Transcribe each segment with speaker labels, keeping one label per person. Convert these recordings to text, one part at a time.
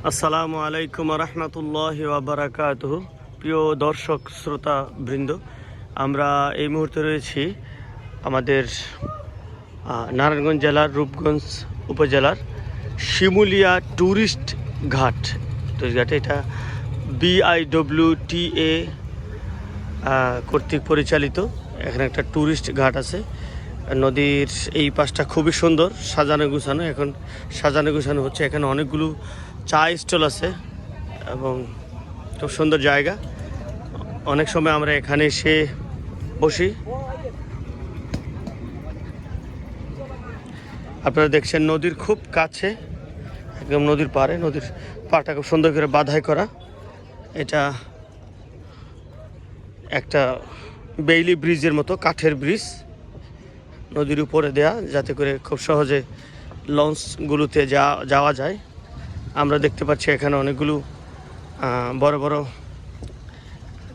Speaker 1: আসসালামু আলাইকুম রহমতুল্লাহি ওয়া বারাকাতুহু। প্রিয় দর্শক শ্রোতা বৃন্দ, আমরা এই মুহূর্তে রয়েছি আমাদের নারায়ণগঞ্জ জেলার রূপগঞ্জ উপজেলার শিমুলিয়া ট্যুরিস্ট ঘাট। এটা BIWTA কর্তৃক পরিচালিত। এখানে একটা ট্যুরিস্ট ঘাট আছে। নদীর এই পাশটা খুবই সুন্দর, সাজানো গুছানো। এখন সাজানো গুছানো হচ্ছে। এখানে অনেকগুলো চা স্টল আছে এবং খুব সুন্দর জায়গা। অনেক সময় আমরা এখানে এসে বসি। আপনারা দেখছেন নদীর খুব কাছে, একদম নদীর পাড়ে। নদীর পাড়টা খুব সুন্দর করে বাঁধাই করা। এটা একটা বেইলি ব্রিজের মতো, কাঠের ব্রিজ নদীর উপরে দেয়া, যাতে করে খুব সহজে লঞ্চগুলোতে যাওয়া যায়। আমরা দেখতে পাচ্ছি এখানে অনেকগুলো বড় বড়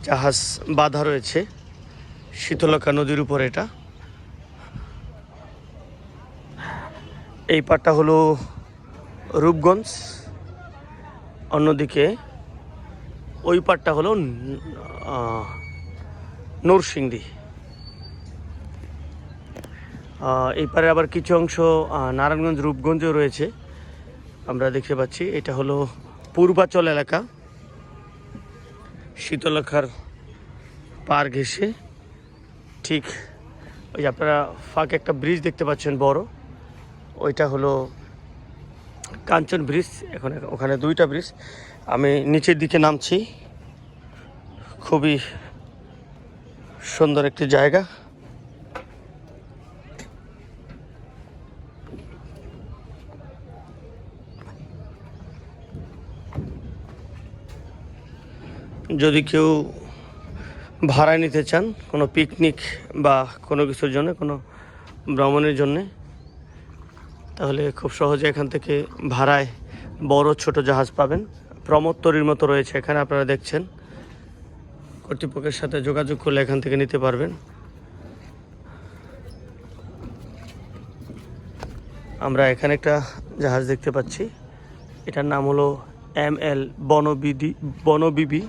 Speaker 1: জাহাজ বাঁধা রয়েছে শীতলক্ষা নদীর উপরে। এটা এই পাটটা হলো রূপগঞ্জ, অন্যদিকে ওই পাটটা হলো নরসিংদী। এই পারে আবার কিছু অংশ নারায়ণগঞ্জ রূপগঞ্জও রয়েছে, আমরা দেখতে পাচ্ছি। এটা হলো পূর্বাচল এলাকা, শীতলক্ষার পার ঘেঁষে। ঠিক ওই যে আপনারা ফাঁকে একটা ব্রিজ দেখতে পাচ্ছেন বড়, ওইটা হলো কাঞ্চন ব্রিজ। এখন ওখানে দুইটা ব্রিজ। আমি নিচের দিকে নামছি। খুবই সুন্দর একটি জায়গা। যদি কেউ ভাড়ায় নিতে চান কোনো পিকনিক বা কোনো কিছুর জন্য, কোনো ভ্রমণের জন্যে, তাহলে খুব সহজে এখান থেকে ভাড়ায় বড় ছোট জাহাজ পাবেন। প্রমোত্তরীর মতো রয়েছে এখানে, আপনারা দেখছেন। কর্তৃপক্ষের সাথে যোগাযোগ করলে এখান থেকে নিতে পারবেন। আমরা এখানে একটা জাহাজ দেখতে পাচ্ছি, এটার নাম হলো ML বনবিবি।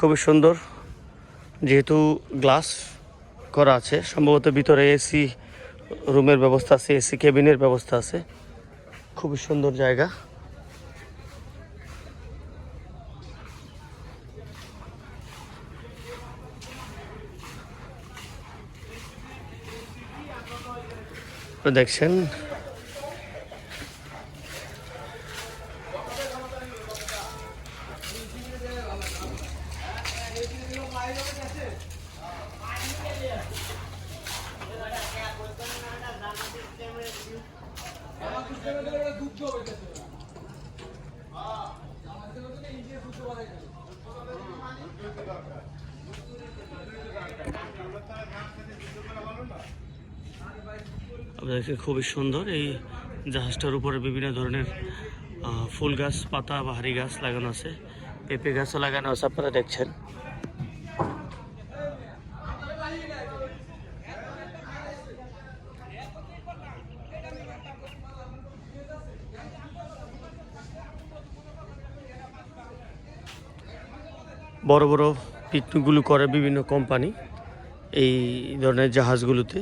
Speaker 1: খুবই সুন্দর, যেহেতু গ্লাস করা আছে, সম্ভবত ভিতরে AC রুমের ব্যবস্থা আছে, AC কেবিনের ব্যবস্থা আছে। খুবই সুন্দর জায়গা। দেখছেন খুবই সুন্দর। এই জাহাজটার উপরে বিভিন্ন ধরনের ফুল গাছ, পাতা বাহারি গাছ লাগানো আছে, পেঁপে গাছও লাগানো আছে, আপনারা দেখছেন। বড় বড় পিকনিকগুলো করে বিভিন্ন কোম্পানি এই ধরনের জাহাজগুলোতে।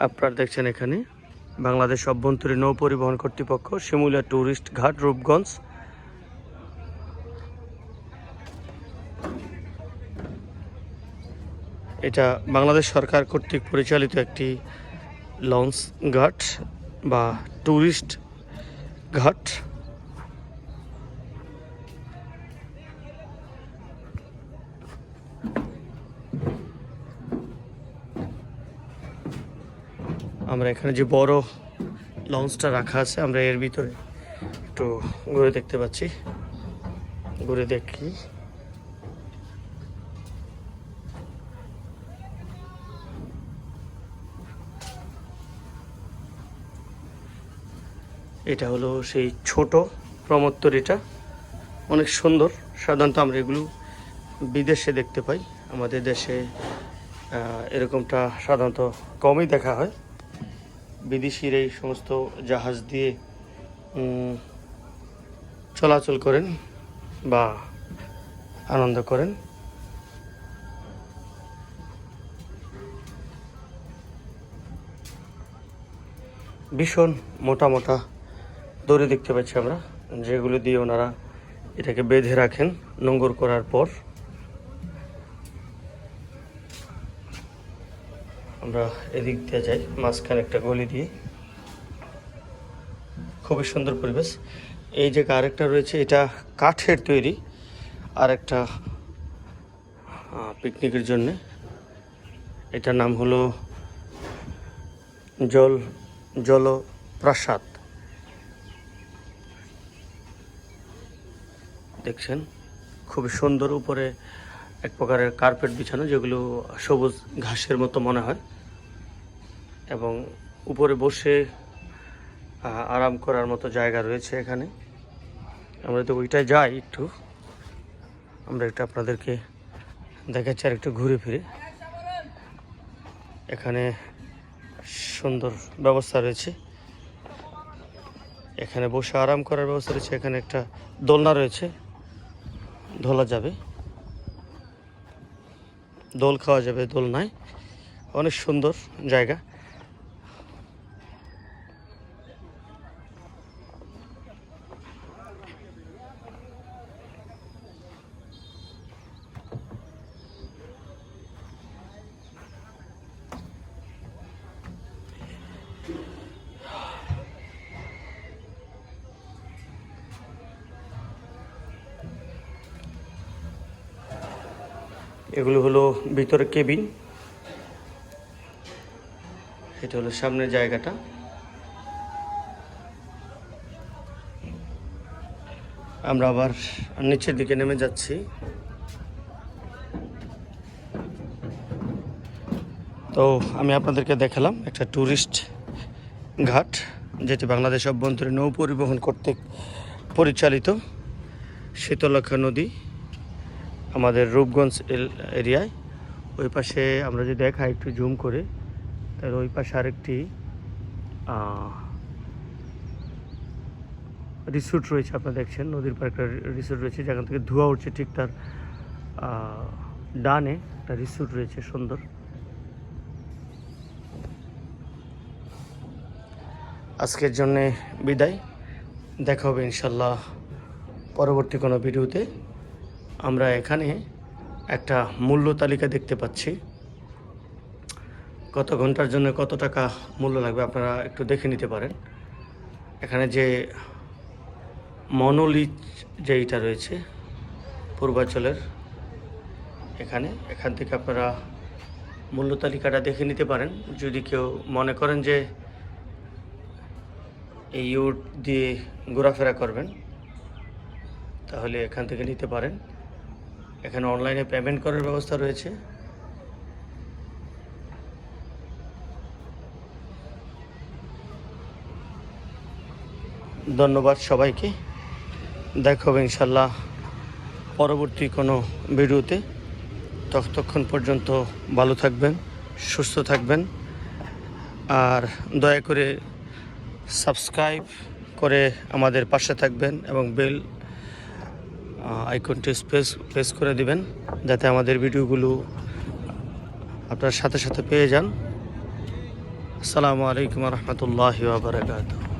Speaker 1: আপনারা দেখছেন এখানে বাংলাদেশ অভ্যন্তরীণ নৌ পরিবহন কর্তৃপক্ষ, শিমুলিয়া ট্যুরিস্ট ঘাট, রূপগঞ্জ। এটা বাংলাদেশ সরকার কর্তৃক পরিচালিত একটি লঞ্চ ঘাট বা ট্যুরিস্ট ঘাট। আমরা এখানে যে বড় লঞ্চটা রাখা আছে, আমরা এর ভিতরে একটু ঘুরে দেখতে পাচ্ছি। ঘুরে দেখি। এটা হলো সেই ছোট প্রমোত্তর। এটা অনেক সুন্দর। সাধারণত আমরা এগুলো বিদেশে দেখতে পাই। আমাদের দেশে এরকমটা সাধারণত কমই দেখা হয়। বিদেশির এই সমস্ত জাহাজ দিয়ে চলাচল করেন বা আনন্দ করেন। ভীষণ মোটা মোটা দড়ি দেখতে পাচ্ছি আমরা, যেগুলো দিয়ে ওনারা এটাকে বেঁধে রাখেন নোঙর করার পর। আমরা এদিক দিয়ে যাই, মাঝখানে একটা গলি দিয়ে। খুবই সুন্দর পরিবেশ। এই যে আরেকটা রয়েছে, এটা কাঠের তৈরি, আরেকটা পিকনিকের জন্য। এটার নাম হলো জলপ্রাসাদ। দেখছেন খুবই সুন্দর, উপরে এক প্রকারের কার্পেট বিছানো, যেগুলো সবুজ ঘাসের মতো মনে হয়, এবং উপরে বসে আরাম করার মতো জায়গা রয়েছে এখানে। আমরা তো ওইটায় যাই একটু, আমরা একটু আপনাদেরকে দেখাচ্ছি আর একটু ঘুরে ফিরে। এখানে সুন্দর ব্যবস্থা রয়েছে, এখানে বসে আরাম করার ব্যবস্থা রয়েছে। এখানে একটা দোলনা রয়েছে, দোলা যাবে, দোল খাওয়া যাবে দোলনায়। অনেক সুন্দর জায়গা। এগুলো হলো ভিতরে কেবিন, এটা হলো সামনের জায়গাটা। আমরা আবার নিচের দিকে নেমে যাচ্ছি। তো আমি আপনাদেরকে দেখালাম একটা ট্যুরিস্ট ঘাট, যেটি বাংলাদেশ অভ্যন্তরীণ নৌ পরিবহন কর্তৃক পরিচালিত। শীতলক্ষা নদী আমাদের রূপগঞ্জ এরিয়ায়। ওই পাশে আমরা যদি দেখাই একটু জুম করে, তাহলে ওই পাশে আরেকটি রিসোর্ট রয়েছে। আপনারা দেখছেন নদীর পাড়ে একটা রিসোর্ট রয়েছে, যেখান থেকে ধোঁয়া উঠছে। ঠিক তার ডানে একটা রিসোর্ট রয়েছে সুন্দর। আজকের জন্যে বিদায়, দেখা হবে ইনশাল্লাহ পরবর্তী কোনো ভিডিওতে। আমরা এখানে একটা মূল্য তালিকা দেখতে পাচ্ছি, কত ঘন্টার জন্য কত টাকা মূল্য লাগবে আপনারা একটু দেখে নিতে পারেন। এখানে যে মনোলিথ যেইটা রয়েছে পূর্বাঞ্চলের, এখান থেকে আপনারা মূল্য তালিকাটা দেখে নিতে পারেন। যদি কেউ মনে করেন যে এই ইউট দিয়ে ঘোরাফেরা করবেন, তাহলে এখান থেকে নিতে পারেন। এখানে অনলাইনে পেমেন্ট করার ব্যবস্থা রয়েছে। ধন্যবাদ সবাইকে, দেখা হবে ইনশাল্লাহ পরবর্তী কোনো ভিডিওতে। ততক্ষণ পর্যন্ত ভালো থাকবেন, সুস্থ থাকবেন, আর দয়া করে সাবস্ক্রাইব করে আমাদের পাশে থাকবেন এবং বেল আইকনটি প্রেস করে দিবেন, যাতে আমাদের ভিডিওগুলো আপনার সাথে সাথে পেয়ে যান। আসসালামু আলাইকুম রহমতুল্লাহি ওয়া বারাকাতুহু।